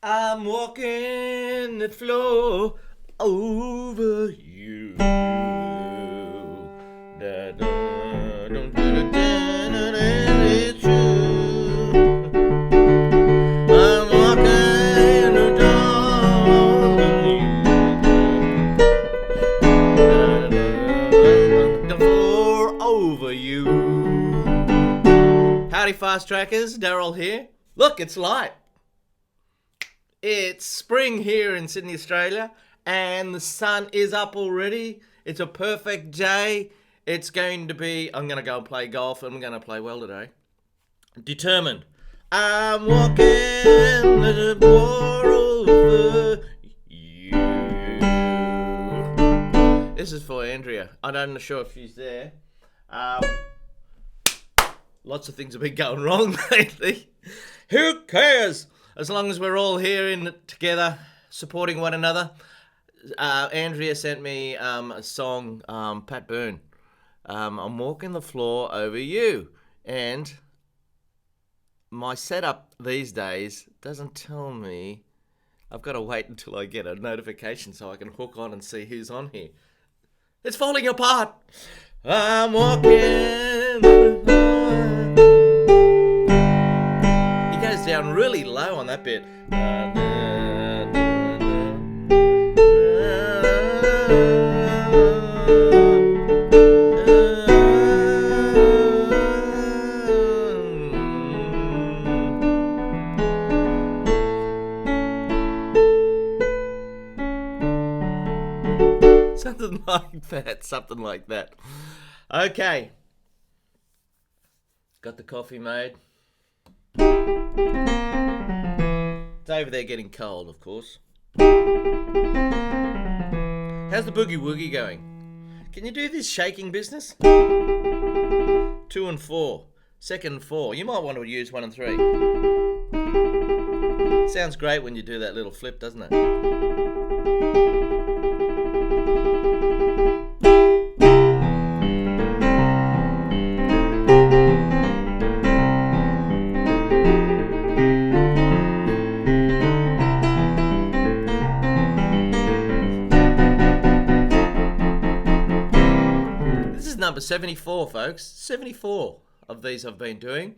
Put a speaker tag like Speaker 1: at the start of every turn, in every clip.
Speaker 1: I'm walking the floor over you. Da, da, dum, da, da, da, da, da, it's true. I'm walking the door over you. Da, da, the floor over you. Howdy, fast trackers. Daryl here. Look, it's light. It's spring here in Sydney, Australia, and the sun is up already. It's a perfect day. It's going to be, I'm going to go and play golf, and I'm going to play well today. Determined. I'm walking the door over you. This is for Andrea. I'm not sure if she's there. Lots of things have been going wrong lately. Who cares? As long as we're all here in together, supporting one another. Andrea sent me a song, Pat Byrne. I'm walking the floor over you. And my setup these days doesn't tell me. I've got to wait until I get a notification so I can hook on and see who's on here. It's falling apart. I'm walking. Goes down really low on that bit. Something like that. Okay. Got the coffee made. It's over there getting cold, of course. How's the boogie woogie going? Can you do this shaking business? 2 and 4. Second and 4. You might want to use 1 and 3. Sounds great when you do that little flip, doesn't it? Number 74, folks. 74 of these I've been doing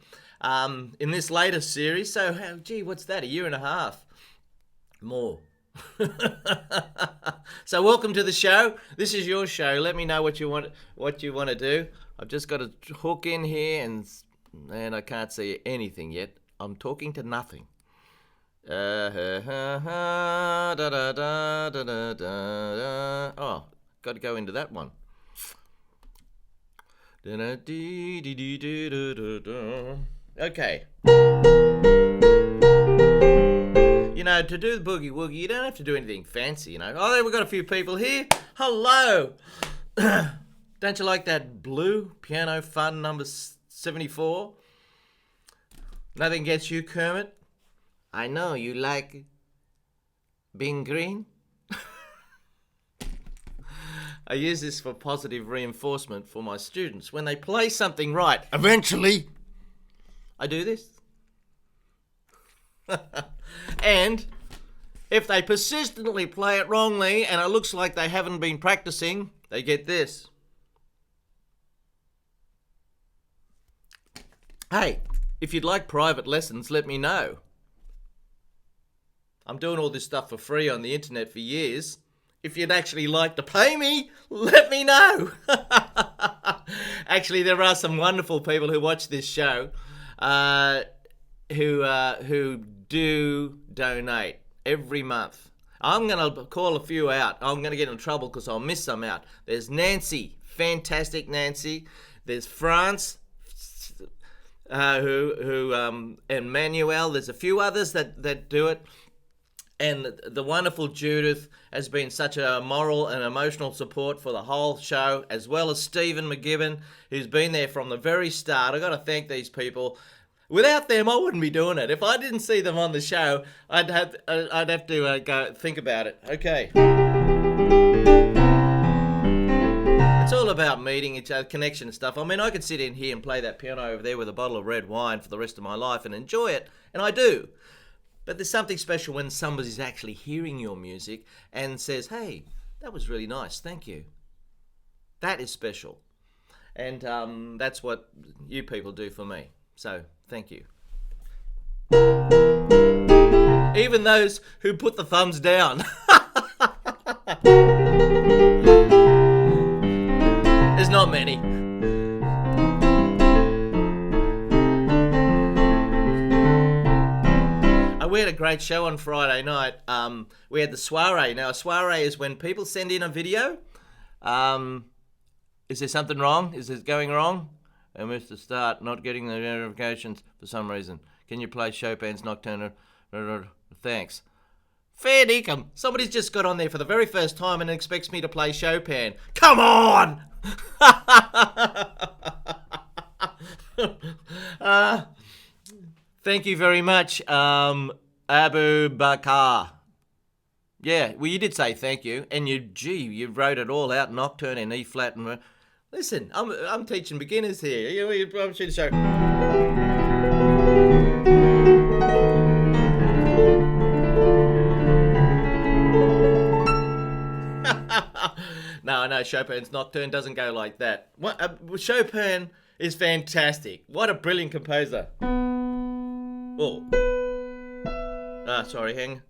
Speaker 1: in this latest series. So, what's that? A year and a half more. So, welcome to the show. This is your show. Let me know what you want to do. I've just got to hook in here, and I can't see anything yet. I'm talking to nothing. Oh, got to go into that one. Okay. You know, to do the boogie woogie, you don't have to do anything fancy, you know. Oh, we've got a few people here. Hello. Don't you like that blue piano fun number 74? Nothing gets you, Kermit. I know you like being green. I use this for positive reinforcement for my students. When they play something right, eventually, I do this. And if they persistently play it wrongly and it looks like they haven't been practicing, they get this. Hey, if you'd like private lessons, let me know. I'm doing all this stuff for free on the internet for years. If you'd actually like to pay me, let me know. Actually, there are some wonderful people who watch this show who do donate every month. I'm going to call a few out. I'm going to get in trouble because I'll miss some out. There's Nancy, fantastic Nancy. There's France, and Manuel. There's a few others that do it. And the wonderful Judith has been such a moral and emotional support for the whole show, as well as Stephen McGibbon, who's been there from the very start. I've got to thank these people. Without them, I wouldn't be doing it. If I didn't see them on the show, I'd have to go think about it. Okay. It's all about meeting each other, connection and stuff. I mean, I could sit in here and play that piano over there with a bottle of red wine for the rest of my life and enjoy it, and I do. But there's something special when somebody's actually hearing your music and says, hey, that was really nice, thank you. That is special. And that's what you people do for me. So, thank you. Even those who put the thumbs down. There's not many. We had a great show on Friday night. We had the soiree. Now, a soiree is when people send in a video. Is there something wrong? Is it going wrong? I missed the start, not getting the notifications for some reason. Can you play Chopin's Nocturne? Thanks. Fair dinkum. Somebody's just got on there for the very first time and expects me to play Chopin. Come on! Thank you very much, Abu Bakar. Yeah, well, you did say thank you, and you wrote it all out, Nocturne in E flat. And listen, I'm teaching beginners here. I'm shooting show. No, Chopin's Nocturne doesn't go like that. Chopin is fantastic. What a brilliant composer. Oh. Sorry, hang.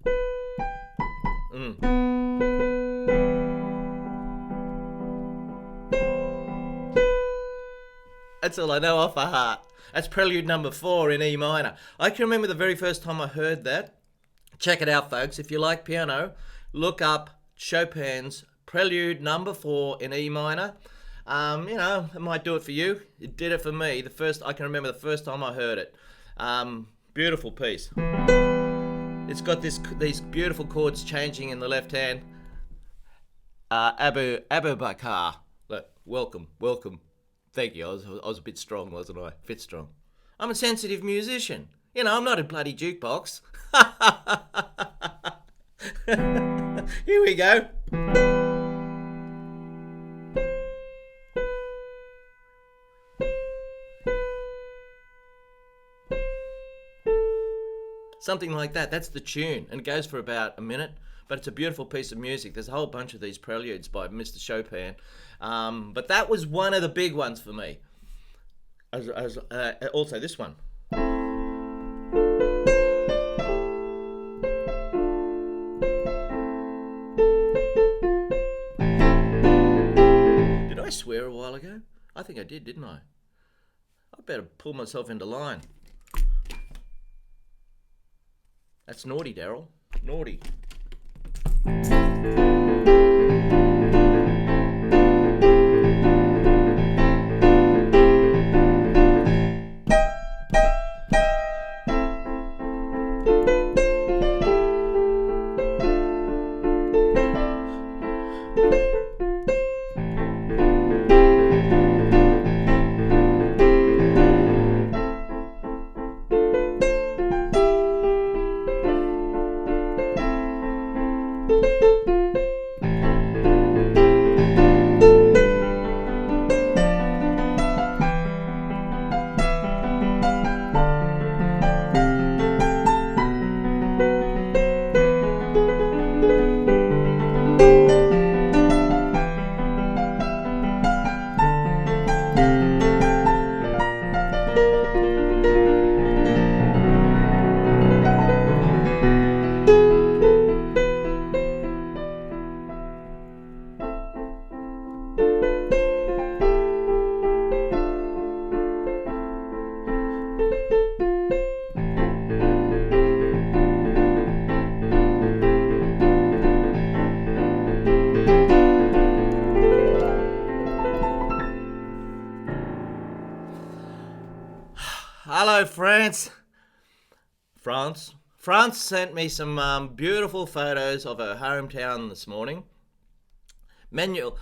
Speaker 1: That's all I know off by heart. That's Prelude number 4 in E minor. I can remember the very first time I heard that. Check it out, folks. If you like piano, look up Chopin's Prelude number 4 in E minor. It might do it for you. It did it for me. I can remember the first time I heard it. Beautiful piece. It's got these beautiful chords changing in the left hand. Abu Bakar. Look, welcome. Thank you. I was a bit strong, wasn't I? Fit strong. I'm a sensitive musician. I'm not a bloody jukebox. Here we go. Something like that. That's the tune. And it goes for about a minute. But it's a beautiful piece of music. There's a whole bunch of these preludes by Mr. Chopin. But that was one of the big ones for me. Also this one. Did I swear a while ago? I think I did, didn't I? I better pull myself into line. That's naughty, Daryl. Naughty. Hello, France. France sent me some beautiful photos of her hometown this morning. Manuel,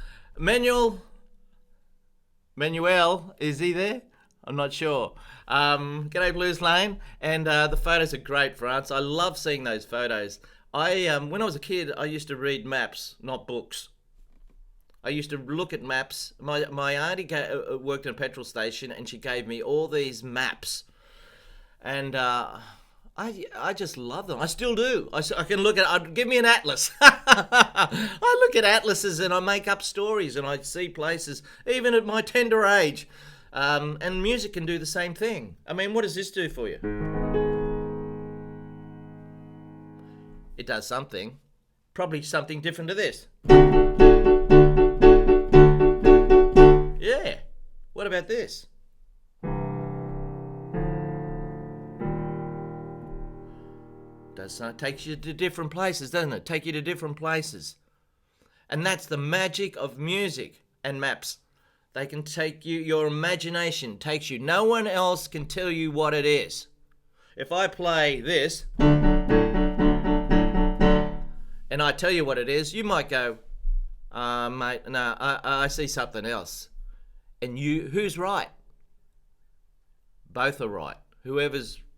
Speaker 1: is he there? I'm not sure. G'day, Blues Lane. And the photos are great, France. I love seeing those photos. When I was a kid, I used to read maps, not books. I used to look at maps. My auntie worked in a petrol station, and she gave me all these maps. And I I just love them. I still do. I can look at. Give me an atlas. I look at atlases and I make up stories and I see places, even at my tender age. And music can do the same thing. I mean, what does this do for you? It does something. Probably something different to this. Yeah. What about this? Takes you to different places, doesn't it? Take you to different places. And that's the magic of music and maps. They can take you, your imagination takes you. No one else can tell you what it is. If I play this, and I tell you what it is, you might go, mate, no, I see something else. And who's right? Both are right.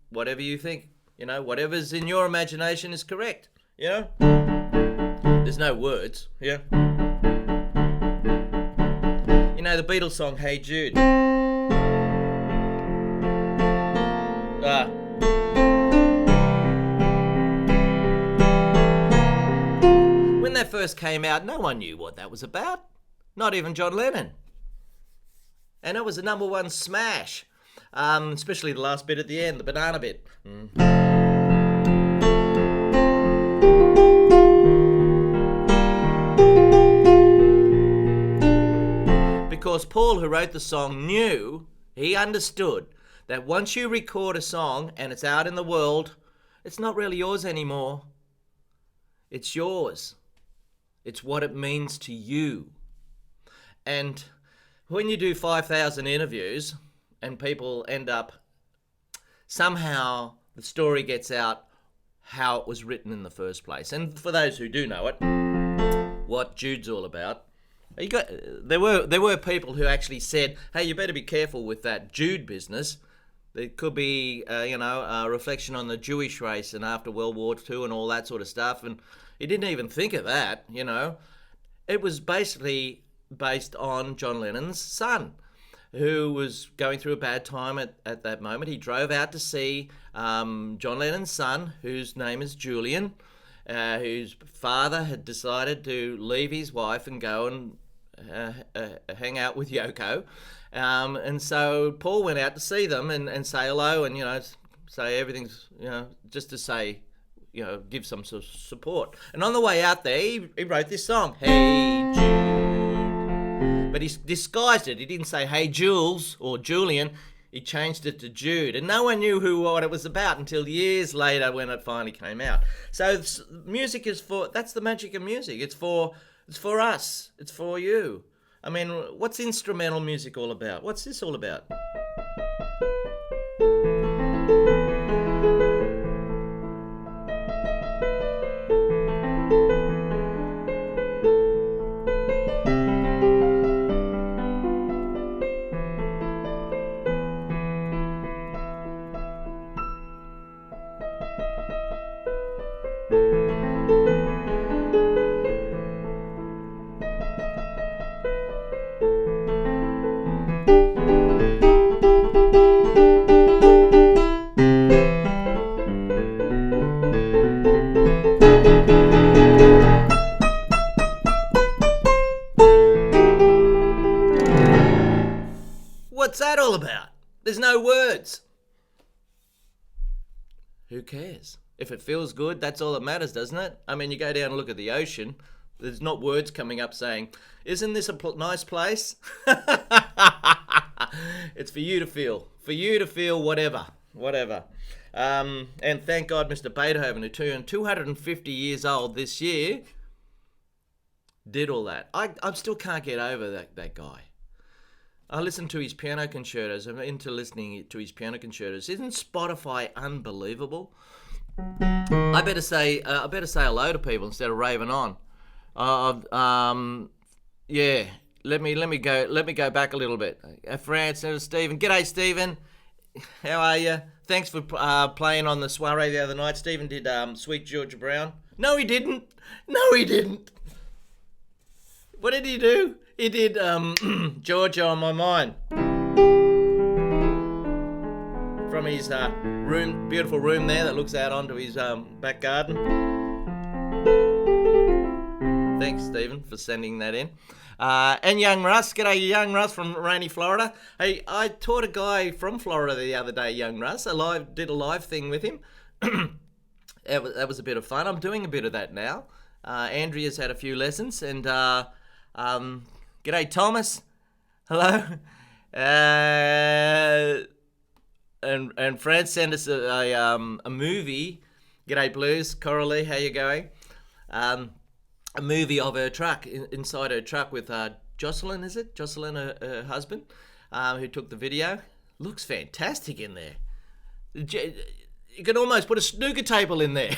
Speaker 1: Whatever you think. Whatever's in your imagination is correct, There's no words, yeah? The Beatles song, Hey Jude. When that first came out, no one knew what that was about. Not even John Lennon. And it was a number one smash. Especially the last bit at the end, the banana bit. Because Paul, who wrote the song, he understood that once you record a song and it's out in the world, it's not really yours anymore. It's yours. It's what it means to you. And when you do 5,000 interviews and people end up, somehow the story gets out how it was written in the first place. And for those who do know it, what Jude's all about, there were people who actually said, hey, you better be careful with that Jude business. There could be, a reflection on the Jewish race and after World War II and all that sort of stuff. And he didn't even think of that, It was basically based on John Lennon's son, who was going through a bad time at that moment. He drove out to see John Lennon's son, whose name is Julian, whose father had decided to leave his wife and go and hang out with Yoko. And so Paul went out to see them and say hello and, say everything's, just to say, give some sort of support. And on the way out there, he wrote this song, Hey Jude. But he disguised it. He didn't say, Hey Jules or Julian. He changed it to Jude. And no one knew what it was about until years later when it finally came out. So music that's the magic of music. It's for us. It's for you. I mean, what's instrumental music all about? What's this all about? What's that all about? There's no words. Who cares? If it feels good, that's all that matters, doesn't it? I mean, you go down and look at the ocean. There's not words coming up saying, isn't this a nice place? It's for you to feel. For you to feel whatever. And thank God Mr. Beethoven, who turned 250 years old this year, did all that. I still can't get over that guy. I listen to his piano concertos. I'm into listening to his piano concertos. Isn't Spotify unbelievable? I better say hello to people instead of raving on. Yeah. Let me go back a little bit. France, Stephen. G'day, Stephen. How are you? Thanks for playing on the soiree the other night. Stephen did Sweet Georgia Brown. No, he didn't. What did he do? He did Georgia on My Mind. from his room, beautiful room there that looks out onto his back garden. Thanks, Stephen, for sending that in. And Young Russ, g'day Young Russ from rainy Florida. Hey, I taught a guy from Florida the other day, Young Russ. Did a live thing with him. That was a bit of fun. I'm doing a bit of that now. Andrea's had a few lessons, and g'day Thomas. Hello. And Fred sent us a movie. G'day Blues, Coralie, how you going? A movie of her truck, inside her truck with Jocelyn, is it? Jocelyn, her husband, who took the video. Looks fantastic in there. You could almost put a snooker table in there.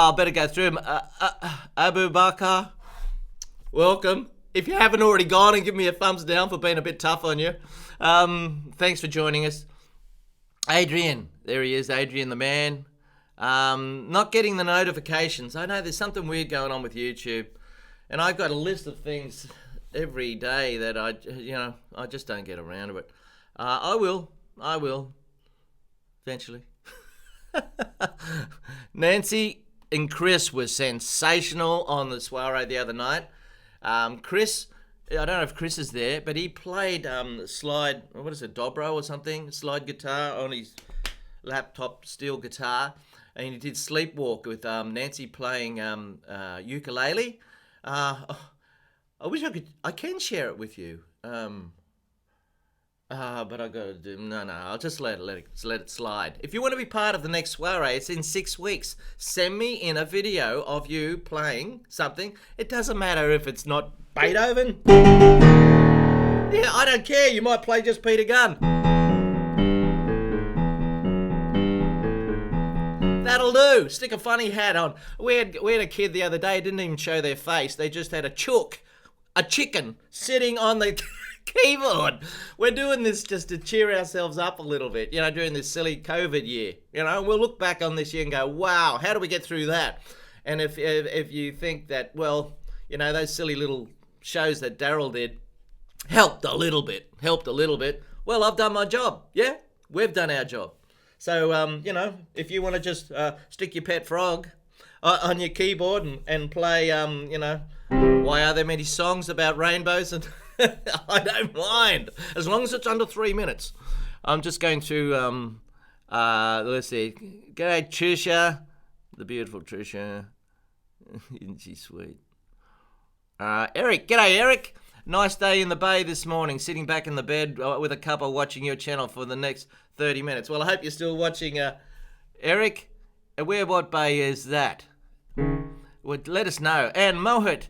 Speaker 1: I better go through them. Abu Bakar, welcome. If you haven't already gone, and give me a thumbs down for being a bit tough on you. Thanks for joining us. Adrian, there he is, Adrian the man. Not getting the notifications. I know there's something weird going on with YouTube, and I've got a list of things every day that I just don't get around to it. I will, eventually. Nancy and Chris were sensational on the soiree the other night. Chris, I don't know if Chris is there, but he played slide, what is it, dobro or something? Slide guitar on his laptop steel guitar. And he did Sleepwalk with Nancy playing ukulele. I wish I can share it with you. But I gotta do, no, I'll just let it slide. If you want to be part of the next soiree, it's in 6 weeks. Send me in a video of you playing something. It doesn't matter if it's not Beethoven. Yeah, I don't care. You might play just Peter Gunn. That'll do. Stick a funny hat on. We had a kid the other day, didn't even show their face. They just had a chicken, sitting on the keyboard. We're doing this just to cheer ourselves up a little bit, during this silly COVID year. We'll look back on this year and go, wow, how do we get through that? And if you think that, well, those silly little shows that Daryl did helped a little bit, well, I've done my job. Yeah, we've done our job. So, if you want to just stick your pet frog on your keyboard and play, why are there many songs about rainbows? And I don't mind, as long as it's under 3 minutes. I'm just going to, let's see. G'day, Trisha, the beautiful Trisha. Isn't she sweet? Eric, g'day, Eric. Nice day in the bay this morning, sitting back in the bed with a cuppa watching your channel for the next 30 minutes. Well, I hope you're still watching, Eric. What bay is that? Well, let us know. And Mohit,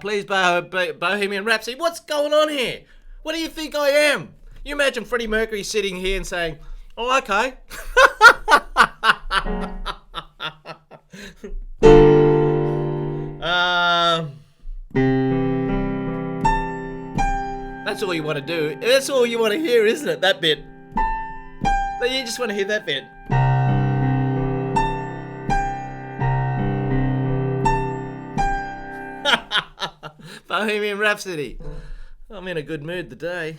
Speaker 1: please Bohemian Rhapsody. What's going on here? What do you think I am? You imagine Freddie Mercury sitting here and saying, oh, okay. That's all you want to do. That's all you want to hear, isn't it? That bit. But you just want to hear that bit. Bohemian Rhapsody. I'm in a good mood today.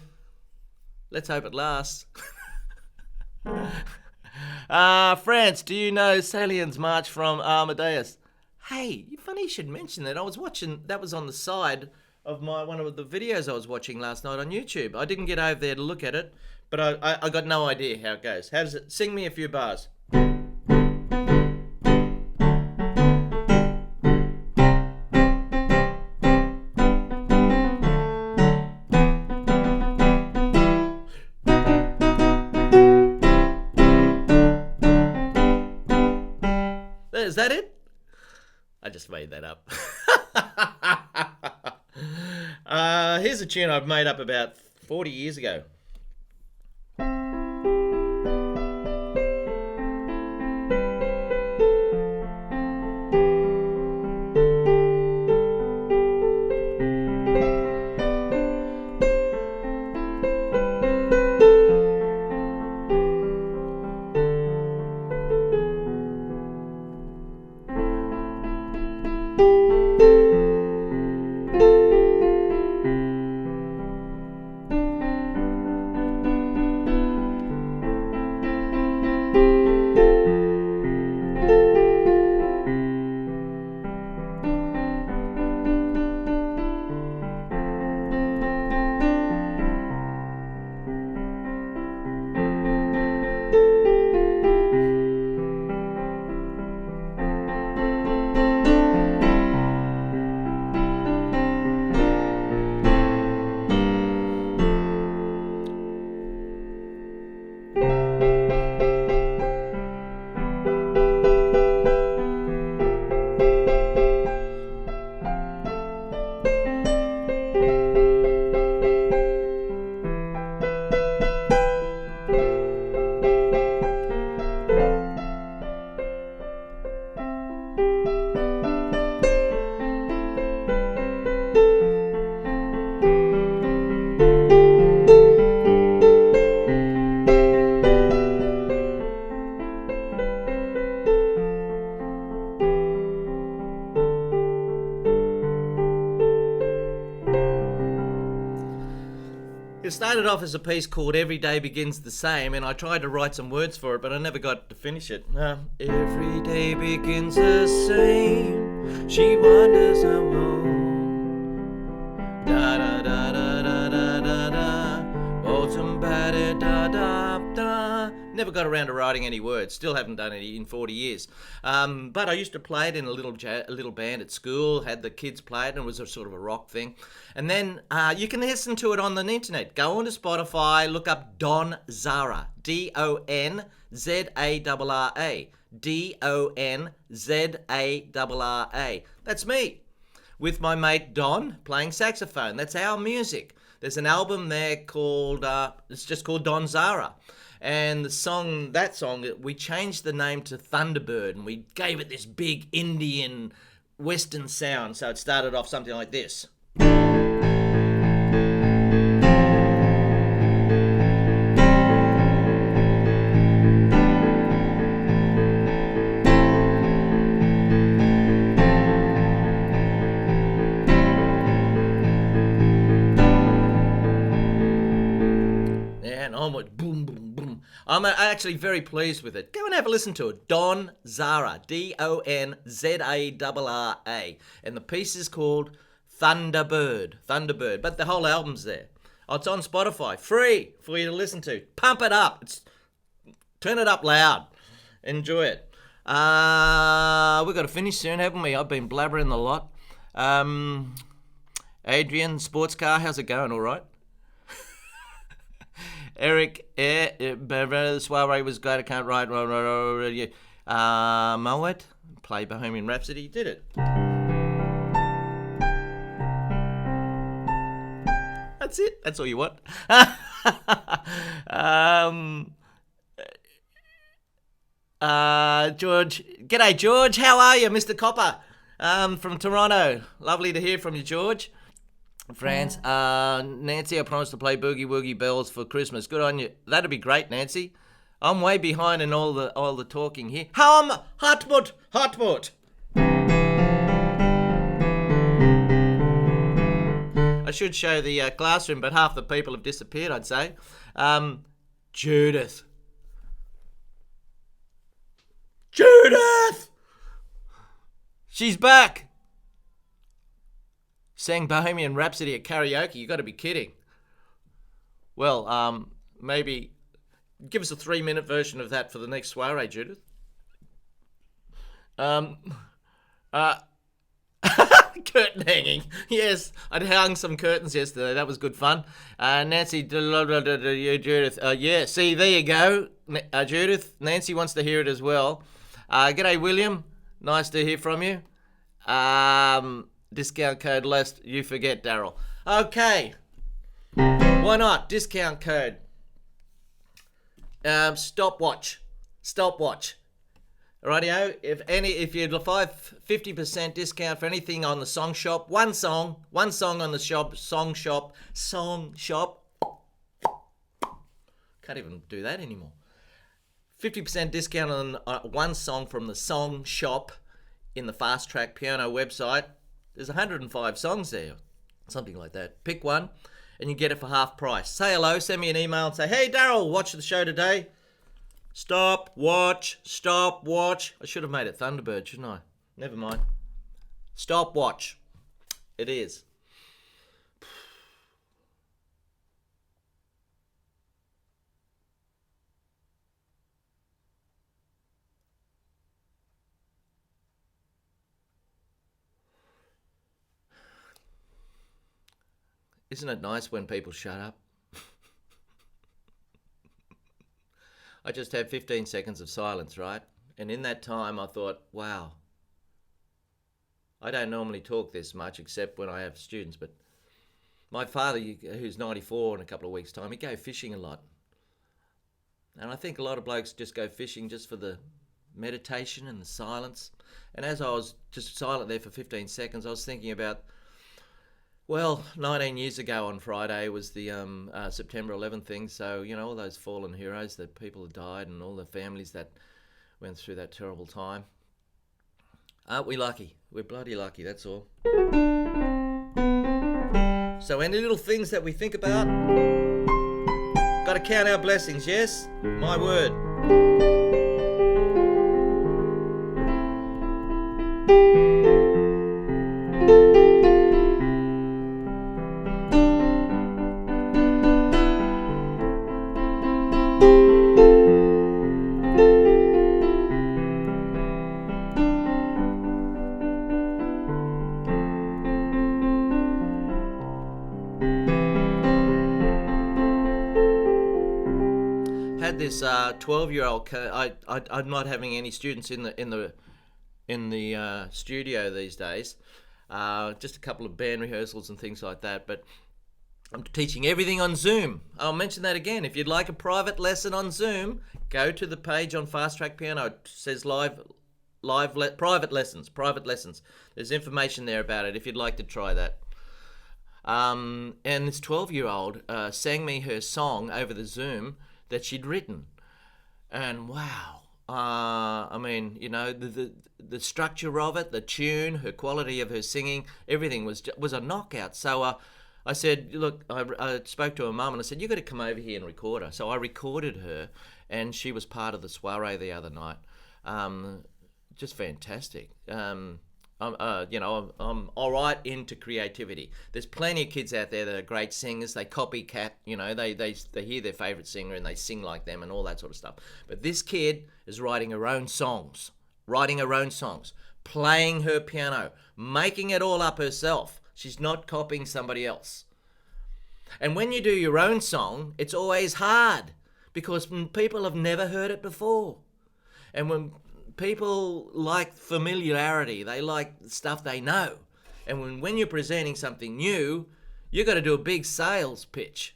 Speaker 1: Let's hope it lasts. France, do you know Salien's March from Amadeus? Hey, funny you should mention that. I was watching, that was on the side of one of the videos I was watching last night on YouTube. I didn't get over there to look at it, but I got no idea how it goes. How does it? Sing me a few bars. Is that it? I just made that up. Here's a tune I've made up about 40 years ago. It started off as a piece called Every Day Begins the Same, and I tried to write some words for it, but I never got to finish it. Every day begins the same, she wanders alone. Da da da da da da da da, autumn battered da da da. Never got around to writing any words. Still haven't done it in 40 years. But I used to play it in a little band at school. Had the kids play it, and it was a sort of a rock thing. And then you can listen to it on the internet. Go onto Spotify, look up Don Zara, Donzarra, Donzarra. That's me, with my mate Don playing saxophone. That's our music. There's an album there called, it's just called Don Zara. And that song, we changed the name to Thunderbird, and we gave it this big Indian Western sound. So it started off something like this. And onward, boom, boom, boom. I'm actually very pleased with it. Go and have a listen to it. Don Zara, Donzarra. And the piece is called Thunderbird. But the whole album's there. Oh, it's on Spotify, free for you to listen to. Pump it up. Turn it up loud. Enjoy it. We've got to finish soon, haven't we? I've been blabbering a lot. Adrian, sports car, how's it going? All right? Eric, the soiree was great. I can't write. Moet, play Bohemian Rhapsody. Did it. That's it. That's all you want. George. G'day, George. How are you, Mr. Copper? From Toronto. Lovely to hear from you, George. France, Nancy, I promised to play Boogie Woogie Bells for Christmas. Good on you. That'd be great, Nancy. I'm way behind in all the talking here. Hartmut. I should show the classroom, but half the people have disappeared, I'd say. Judith. She's back. Sang Bohemian Rhapsody at karaoke. You got to be kidding. Well, maybe give us a 3-minute version of that for the next soiree, Judith. Curtain hanging. Yes, I hung some curtains yesterday. That was good fun. Nancy, Judith. Yeah, see, there you go. Judith, Nancy wants to hear it as well. G'day, William. Nice to hear from you. Discount code lest you forget, Daryl. Okay. Why not? Discount code. Stopwatch. Rightio. If you'd like 50% discount for anything on the song shop, one song on the song shop. Can't even do that anymore. 50% discount on one song from the song shop in the Fast Track Piano website. There's 105 songs there, something like that. Pick one, and you get it for half price. Say hello, send me an email and say, hey, Daryl, watch the show today. Stopwatch. I should have made it Thunderbird, shouldn't I? Never mind. Stopwatch. It is. Isn't it nice when people shut up? I just had 15 seconds of silence, right? And in that time I thought, wow, I don't normally talk this much except when I have students, but my father, who's 94 in a couple of weeks' time, he go fishing a lot. And I think a lot of blokes just go fishing just for the meditation and the silence. And as I was just silent there for 15 seconds, I was thinking about, well, 19 years ago on Friday was the September 11th thing. So, you know, all those fallen heroes, the people who died and all the families that went through that terrible time. Aren't we lucky? We're bloody lucky, that's all. So any little things that we think about, got to count our blessings, yes? My word. Had this 12-year-old. I'm not having any students in the studio these days. Just a couple of band rehearsals and things like that. But I'm teaching everything on Zoom. I'll mention that again. If you'd like a private lesson on Zoom, go to the page on Fast Track Piano. It says private lessons. There's information there about it if you'd like to try that. And this 12-year-old sang me her song over the Zoom that she'd written, and wow, I mean, you know, the structure of it, the tune, her quality of her singing, everything was a knockout. So I said, look, I spoke to her mum and I said, you got to come over here and record her. So I recorded her, and she was part of the soiree the other night. Just fantastic. I'm all right into creativity. There's plenty of kids out there that are great singers. They copycat, you know, they hear their favourite singer and they sing like them and all that sort of stuff. But this kid is writing her own songs, playing her piano, making it all up herself. She's not copying somebody else. And when you do your own song, it's always hard because people have never heard it before. And when people like familiarity, they like stuff they know. And when you're presenting something new, you got to do a big sales pitch.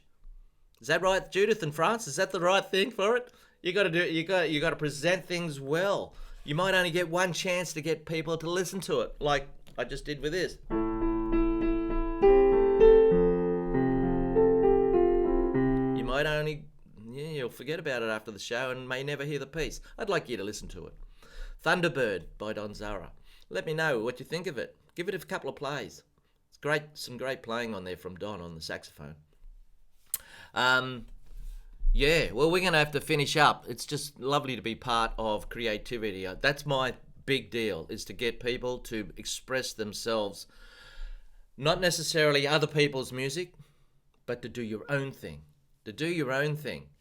Speaker 1: Is that right, Judith and France? Is that the right thing for it? You got to present things well. You might only get one chance to get people to listen to it, like I just did with this. You might you'll forget about it after the show and may never hear the piece. I'd like you to listen to it. Thunderbird by Don Zara. Let me know what you think of it. Give it a couple of plays. It's great, some great playing on there from Don on the saxophone. Yeah, well, we're going to have to finish up. It's just lovely to be part of creativity. That's my big deal, is to get people to express themselves, not necessarily other people's music, but to do your own thing.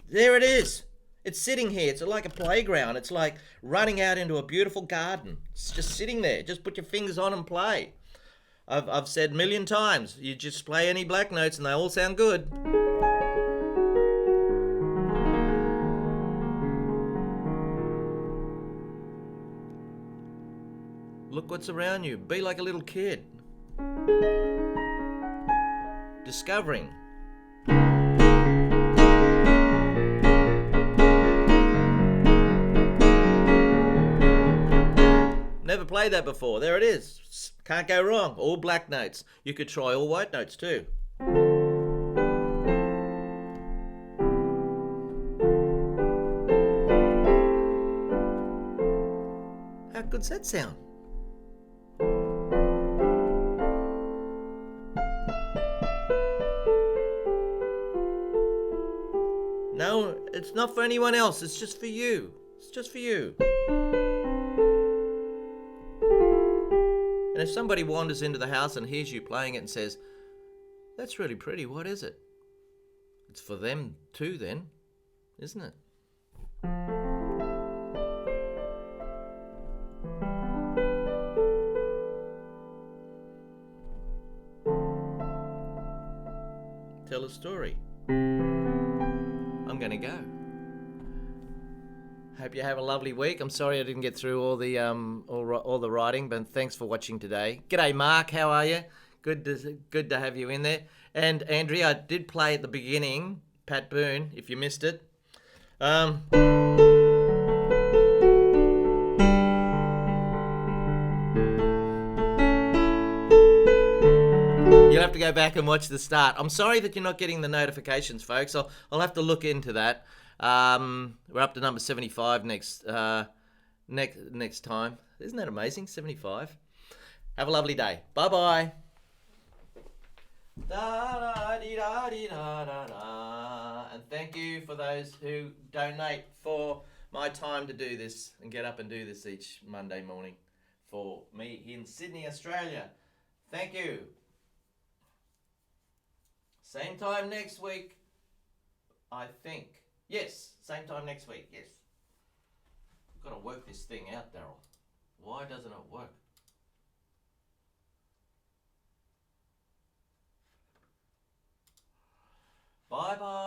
Speaker 1: There it is. It's sitting here. It's like a playground. It's like running out into a beautiful garden. It's just sitting there. Just put your fingers on and play. I've said a million times, you just play any black notes and they all sound good. Look what's around you. Be like a little kid. Discovering. Never played that before. There it is. Can't go wrong. All black notes. You could try all white notes too. How good's that sound? No, it's not for anyone else. It's just for you. It's just for you. And if somebody wanders into the house and hears you playing it and says, "That's really pretty, what is it?" It's for them too then, isn't it? Tell a story. I'm going to go. Hope you have a lovely week. I'm sorry I didn't get through all the writing, but thanks for watching today. G'day, Mark. How are you? Good to have you in there. And Andrea, I did play at the beginning, Pat Boone, if you missed it. have to go back and watch the start. I'm sorry that you're not getting the notifications, folks. I'll have to look into that. We're up to number 75 next time. Isn't that amazing? 75. Have a lovely day. Bye-bye. And thank you for those who donate for my time to do this and get up and do this each Monday morning for me in Sydney, Australia. Thank you. Same time next week, I think. Yes, same time next week, yes. I've got to work this thing out, Daryl. Why doesn't it work? Bye-bye.